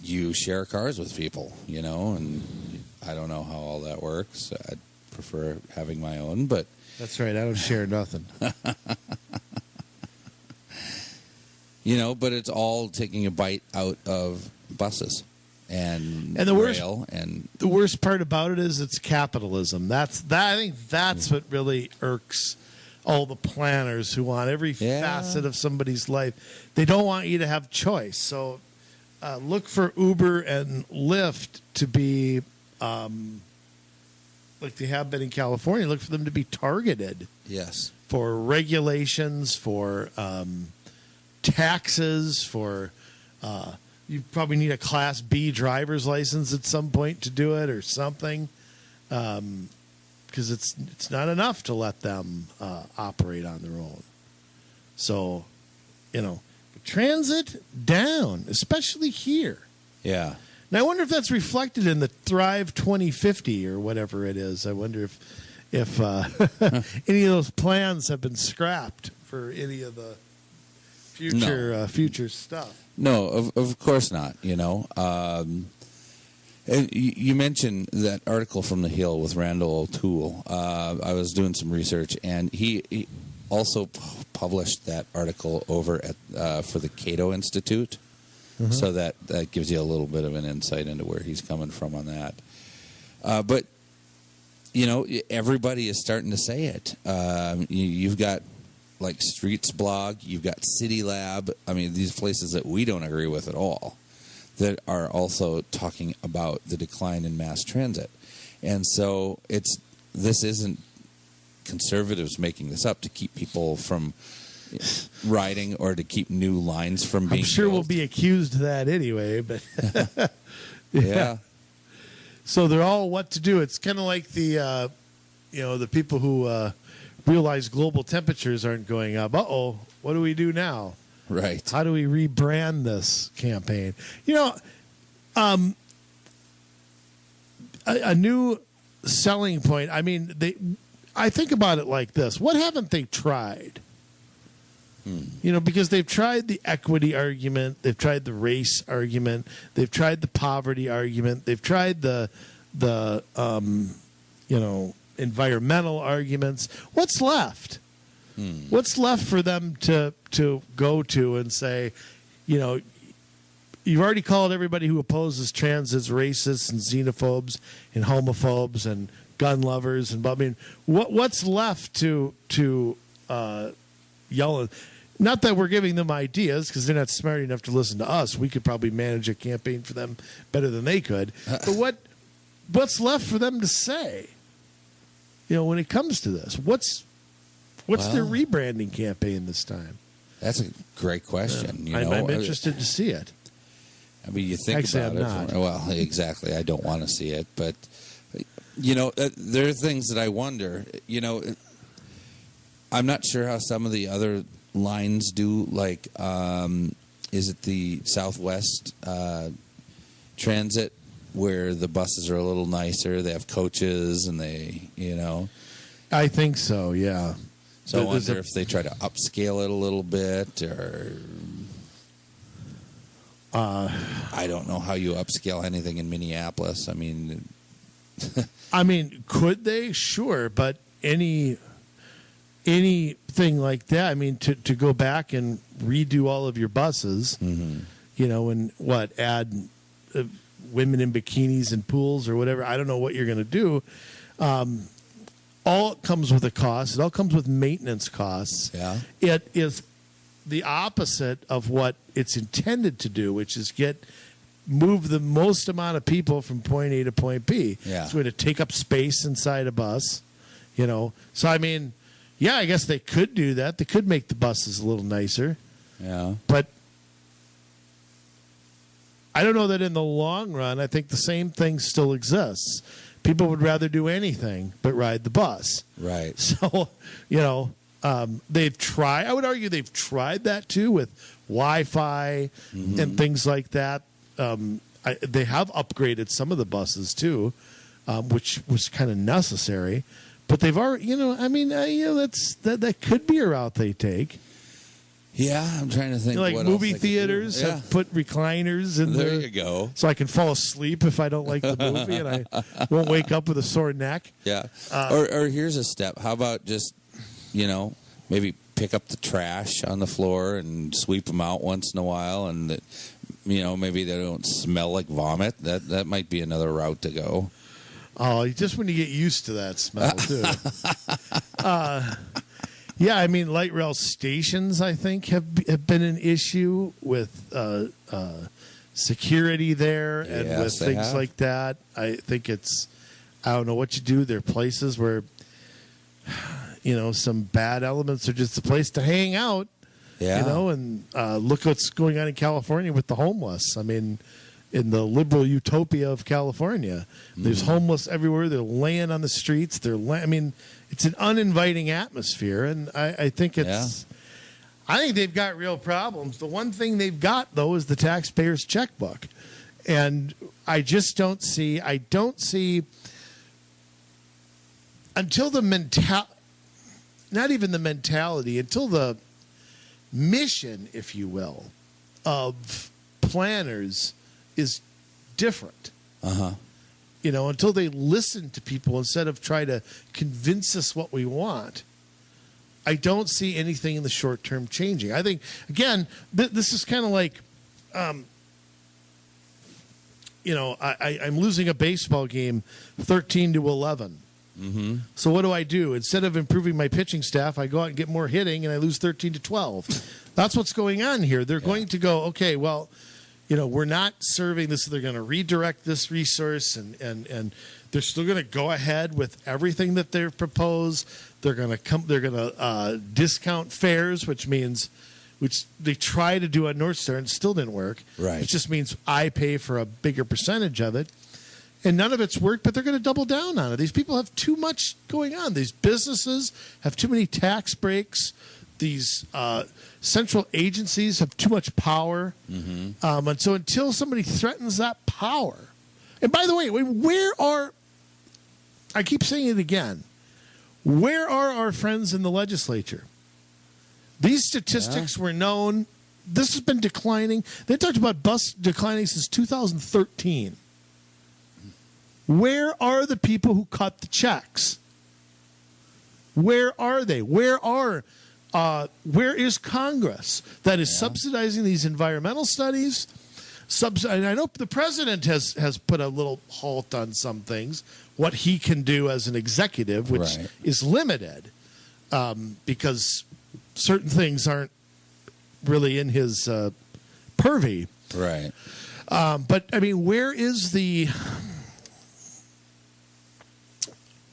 you share cars with people, and I don't know how all that works. I'd prefer having my own, but That's right. I don't share nothing. but it's all taking a bite out of buses and the rail. And the worst part about it is it's capitalism. I think that's what really irks all the planners who want every facet of somebody's life. They don't want you to have choice. So look for Uber and Lyft to be like they have been in California. Look for them to be targeted. yes, For regulations, for taxes, for you probably need a Class B driver's license at some point to do it or something, because it's not enough to let them operate on their own. So, transit down, especially here. yeah. Now I wonder if that's reflected in the Thrive 2050 or whatever it is. I wonder if any of those plans have been scrapped for any of the future stuff. No, of course not. And you mentioned that article from The Hill with Randall O'Toole. I was doing some research, and he also published that article over at for the Cato Institute. Mm-hmm. So that gives you a little bit of an insight into where he's coming from on that. But everybody is starting to say it. You've got like Streets Blog, you've got City Lab. I mean, these places that we don't agree with at all, that are also talking about the decline in mass transit. And so this isn't conservatives making this up to keep people from riding or to keep new lines from being I'm sure built. we'll be accused of that anyway, but yeah. So they're all what to do. It's kind of like the people who realize global temperatures aren't going up. Uh-oh, what do we do now? Right. How do we rebrand this campaign? A new selling point. I mean, I think about it like this. What haven't they tried? Because they've tried the equity argument, they've tried the race argument, they've tried the poverty argument, they've tried the environmental arguments. What's left? What's left for them to go to and say, you've already called everybody who opposes transits racists and xenophobes and homophobes and gun lovers, and what's left to yell at? Not that we're giving them ideas, because they're not smart enough to listen to us. We could probably manage a campaign for them better than they could. But what's left for them to say? When it comes to this, what's their rebranding campaign this time? That's a great question. I'm interested to see it. I mean, you think Actually, about I'm it. not. Well, exactly. I don't want to see it, but there are things that I wonder. I'm not sure how some of the other lines do. Like, is it the Southwest Transit where the buses are a little nicer? They have coaches, and I think so. Yeah. So I wonder if they try to upscale it a little bit, or I don't know how you upscale anything in Minneapolis. I mean, could they? Sure, but anything like that. I mean, to go back and redo all of your buses, and add women in bikinis and pools or whatever. I don't know what you're going to do. All comes with a cost. It all comes with maintenance costs. Yeah. It is the opposite of what it's intended to do, which is move the most amount of people from point A to point B. Yeah. It's going to take up space inside a bus, So, I mean, yeah, I guess they could do that. They could make the buses a little nicer. Yeah. But I don't know that in the long run, I think the same thing still exists. People would rather do anything but ride the bus. Right. So, they've tried. I would argue they've tried that too with Wi-Fi and things like that. They have upgraded some of the buses too, which was kind of necessary. But they've already, that could be a route they take. Yeah, I'm trying to think. Like what movie else I could do. theaters Yeah. have put recliners in there. There you go. So I can fall asleep if I don't like the movie and I won't wake up with a sore neck. Yeah. Or here's a step. How about just, maybe pick up the trash on the floor and sweep them out once in a while, and maybe they don't smell like vomit. That might be another route to go. Oh, just when you get used to that smell too. Yeah, I mean, light rail stations, I think, have been an issue with security there and Yes, with they things have. like that. I think I don't know what you do. There are places where, some bad elements are just a place to hang out, Yeah. and look what's going on in California with the homeless. I mean, in the liberal utopia of California, there's homeless everywhere. They're laying on the streets. It's an uninviting atmosphere, and I think it's. Yeah. I think they've got real problems. The one thing they've got though is the taxpayer's checkbook, and I just don't see. Until the not even the mentality, until the mission, if you will, of planners is different. Until they listen to people instead of try to convince us what we want, I don't see anything in the short term changing. I think, again, this is kind of like, I'm losing a baseball game 13-11. So what do? Instead of improving my pitching staff, I go out and get more hitting, and I lose 13-12. That's what's going on here. They're going to go, okay, well, we're not serving this. They're going to redirect this resource, and they're still going to go ahead with everything that they've proposed. They're going to come. They're going to discount fares, which they try to do at North Star and it still didn't work. Right. It just means I pay for a bigger percentage of it. And none of it's worked, but they're going to double down on it. These people have too much going on. These businesses have too many tax breaks. These central agencies have too much power. And so until somebody threatens that power, and by the way, I keep saying it again, where are our friends in the legislature? These statistics were known. This has been declining. They talked about bus declining since 2013. Where are the people who cut the checks? Where are they? Where is Congress that is subsidizing these environmental studies? And I know the president has put a little halt on some things, what he can do as an executive, which is limited because certain things aren't really in his purview. Right. But, I mean, where is the...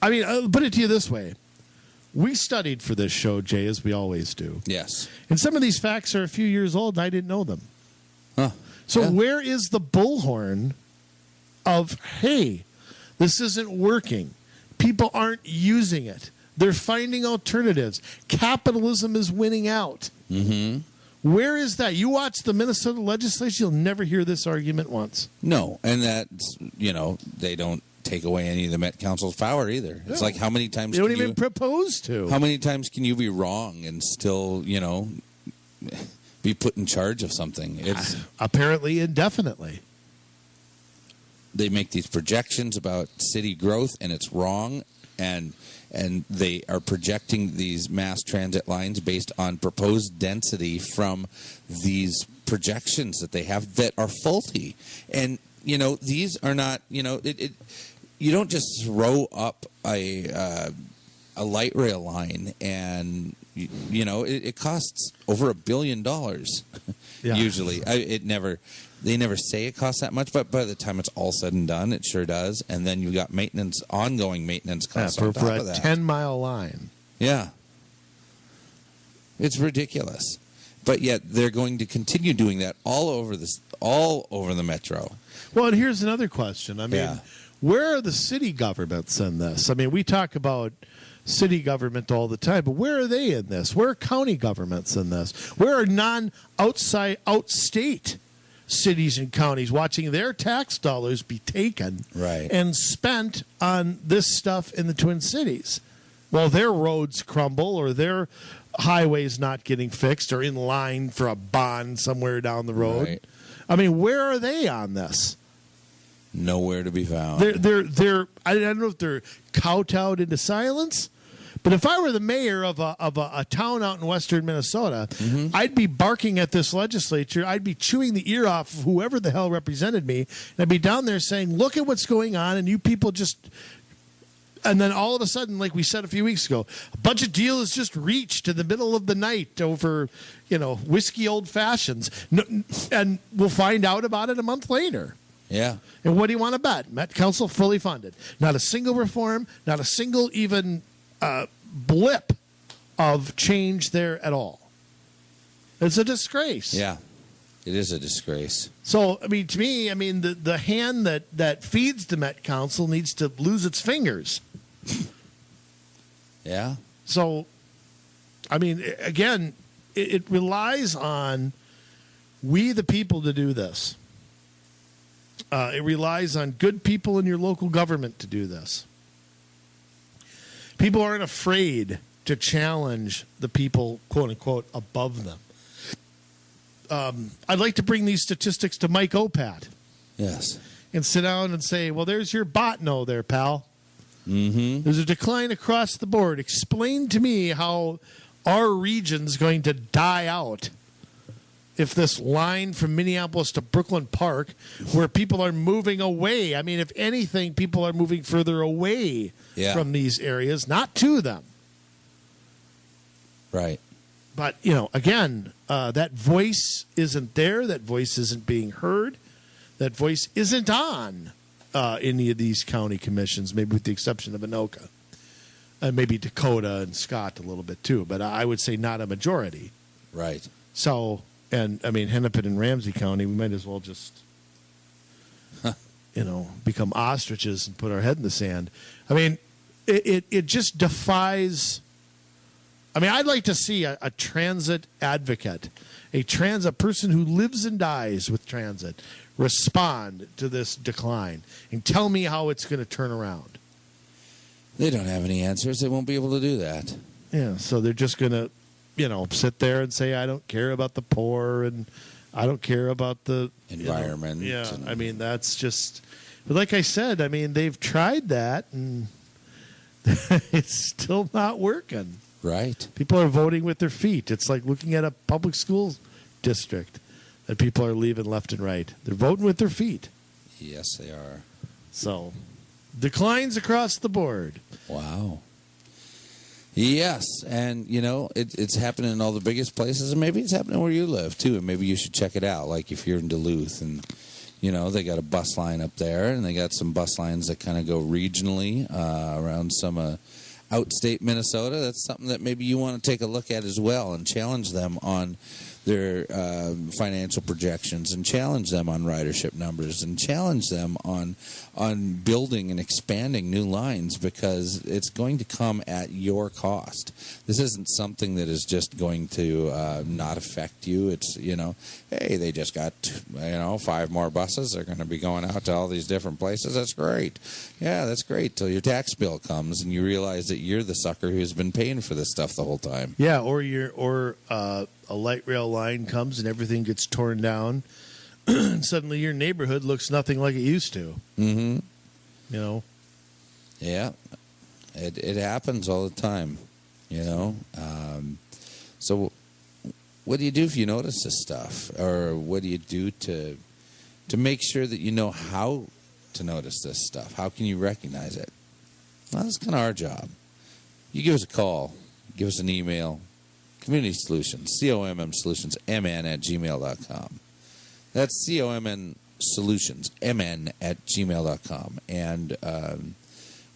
I'll put it to you this way. We studied for this show, Jay, as we always do. Yes. And some of these facts are a few years old, and I didn't know them. Huh. So where is the bullhorn of, hey, this isn't working. People aren't using it. They're finding alternatives. Capitalism is winning out. Where is that? You watch the Minnesota legislature, you'll never hear this argument once. No, and that's, they don't take away any of the Met Council's power either. It's like how many times they don't even propose to. How many times can you be wrong and still, be put in charge of something? It's apparently indefinitely. They make these projections about city growth and it's wrong, and they are projecting these mass transit lines based on proposed density from these projections that they have that are faulty. And these are not, you don't just throw up a light rail line and, it costs over $1 billion usually. They never say it costs that much, but by the time it's all said and done, it sure does. And then you've got ongoing maintenance costs on top for of that. 10-mile line. Yeah. It's ridiculous. But yet they're going to continue doing that all over the metro. Well, and here's another question. Where are the city governments in this? We talk about city government all the time, but where are they in this? Where are county governments in this? Where are outstate cities and counties watching their tax dollars be taken and spent on this stuff in the Twin Cities? while their roads crumble or their highways not getting fixed or in line for a bond somewhere down the road. Right. I mean, where are they on this? Nowhere to be found. They're I don't know if they're kowtowed into silence, but if I were the mayor of a town out in western Minnesota, I'd be barking at this legislature. I'd be chewing the ear off of whoever the hell represented me, and I'd be down there saying, "Look at what's going on, and you people just." And then all of a sudden, like we said a few weeks ago, a budget deal is just reached in the middle of the night over, whiskey old fashions, and we'll find out about it a month later. Yeah. And what do you want to bet? Met Council fully funded. Not a single reform, not a single even blip of change there at all. It's a disgrace. Yeah. It is a disgrace. So, I mean, to me, the hand that feeds the Met Council needs to lose its fingers. Yeah. So, I mean, again, it relies on we, the people, to do this. It relies on good people in your local government to do this. People aren't afraid to challenge the people, quote unquote, above them. I'd like to bring these statistics to Mike Opat. Yes. And sit down and say, well, there's your botno there, pal. Mm-hmm. There's a decline across the board. Explain to me how our region's going to die out if this line from Minneapolis to Brooklyn Park, where people are moving away, I mean, if anything, people are moving further away from these areas, not to them. Right. But, again, that voice isn't there. That voice isn't being heard. That voice isn't on any of these county commissions, maybe with the exception of Anoka. And maybe Dakota and Scott a little bit too. But I would say not a majority. Right. So, and, Hennepin and Ramsey County, we might as well just, become ostriches and put our head in the sand. I mean, it just defies... I'd like to see a transit advocate, a person who lives and dies with transit, respond to this decline and tell me how it's going to turn around. They don't have any answers. They won't be able to do that. Yeah, so they're just going to, sit there and say, I don't care about the poor and I don't care about the environment. That's just, but like I said, they've tried that and it's still not working. Right. People are voting with their feet. It's like looking at a public school district that people are leaving left and right. They're voting with their feet. Yes, they are. So, declines across the board. Wow. Yes, and, it's happening in all the biggest places, and maybe it's happening where you live, too, and maybe you should check it out, like if you're in Duluth, and, they got a bus line up there, and they got some bus lines that kind of go regionally around some... outstate Minnesota. That's something that maybe you want to take a look at as well and challenge them on their financial projections and challenge them on ridership numbers and challenge them on building and expanding new lines, because it's going to come at your cost. This isn't something that is just going to not affect you. It's, hey, they just got, 5 more buses. They're going to be going out to all these different places. That's great. Yeah, that's great till your tax bill comes and you realize that you're the sucker who's been paying for this stuff the whole time. Yeah, or a light rail line comes and everything gets torn down, and suddenly your neighborhood looks nothing like it used to. Mm-hmm. Yeah, it happens all the time. So, what do you do if you notice this stuff, or what do you do to make sure that you know how to notice this stuff? How can you recognize it? Well, that's kind of our job. You give us a call, give us an email. Community Solutions, COMM Solutions, mn@gmail.com. That's COMN Solutions, mn@gmail.com. And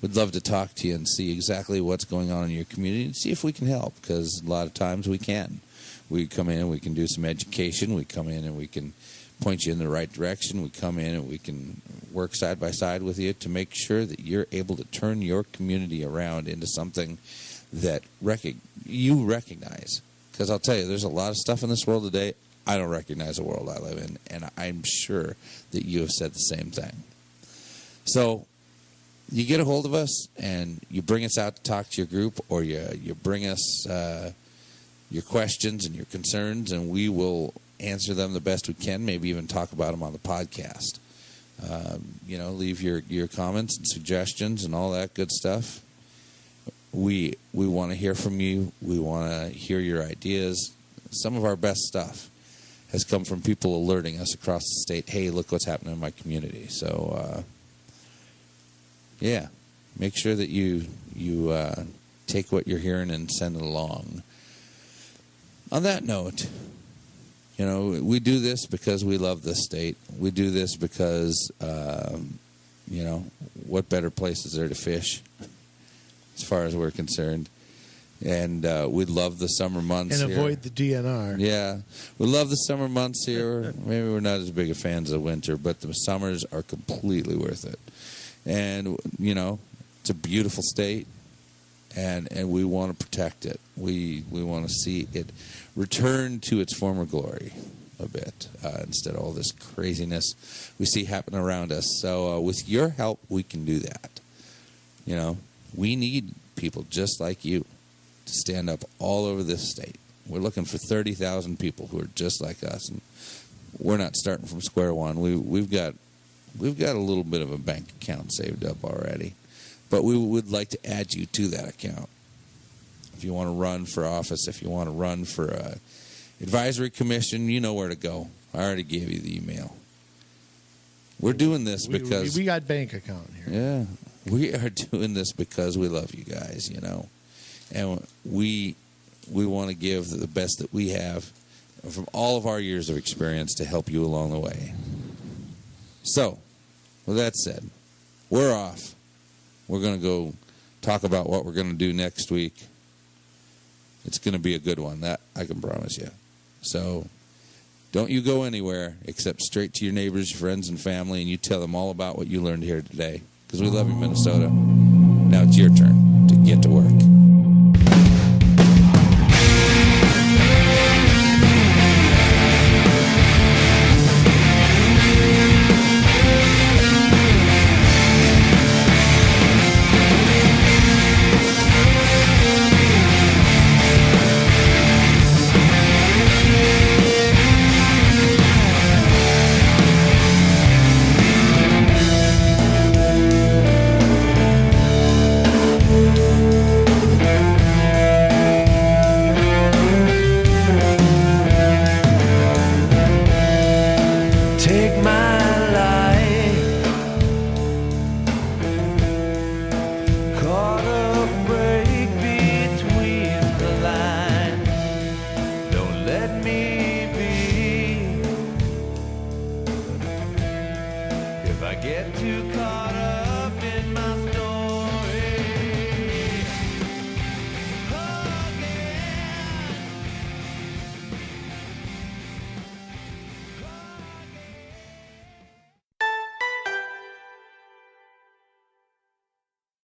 we'd love to talk to you and see exactly what's going on in your community and see if we can help, because a lot of times we can. We come in and we can do some education. We come in and we can point you in the right direction. We come in and we can work side by side with you to make sure that you're able to turn your community around into something that you recognize. Because I'll tell you, there's a lot of stuff in this world today I don't recognize the world I live in, and I'm sure that you have said the same thing. So you get a hold of us and you bring us out to talk to your group, or you bring us your questions and your concerns, and we will answer them the best we can, maybe even talk about them on the podcast. Leave your comments and suggestions and all that good stuff. We want to hear from you. We want to hear your ideas. Some of our best stuff has come from people alerting us across the state, hey, look what's happening in my community. So, make sure that you take what you're hearing and send it along. On that note, we do this because we love this state. We do this because, what better place is there to fish, as far as we're concerned? And we love the summer months and here. avoid the DNR. Yeah, we love the summer months here. Maybe we're not as big of fans of winter, but the summers are completely worth it. And it's a beautiful state, and we want to protect it. We want to see it return to its former glory a bit, instead of all this craziness we see happen around us. So with your help, we can do that. We need people just like you to stand up all over this state. We're looking for 30,000 people who are just like us, and we're not starting from square one. We've got a little bit of a bank account saved up already, but we would like to add you to that account. If you want to run for office, if you want to run for a advisory commission, you know where to go. I already gave you the email. We're doing this because we got bank account here. Yeah, we are doing this because we love you guys, and we want to give the best that we have from all of our years of experience to help you along the way. So, with that said, we're off. We're going to go talk about what we're going to do next week. It's going to be a good one, that I can promise you. So, don't you go anywhere except straight to your neighbors, friends, and family, and you tell them all about what you learned here today. Because we love you, Minnesota. Now it's your turn to get to work.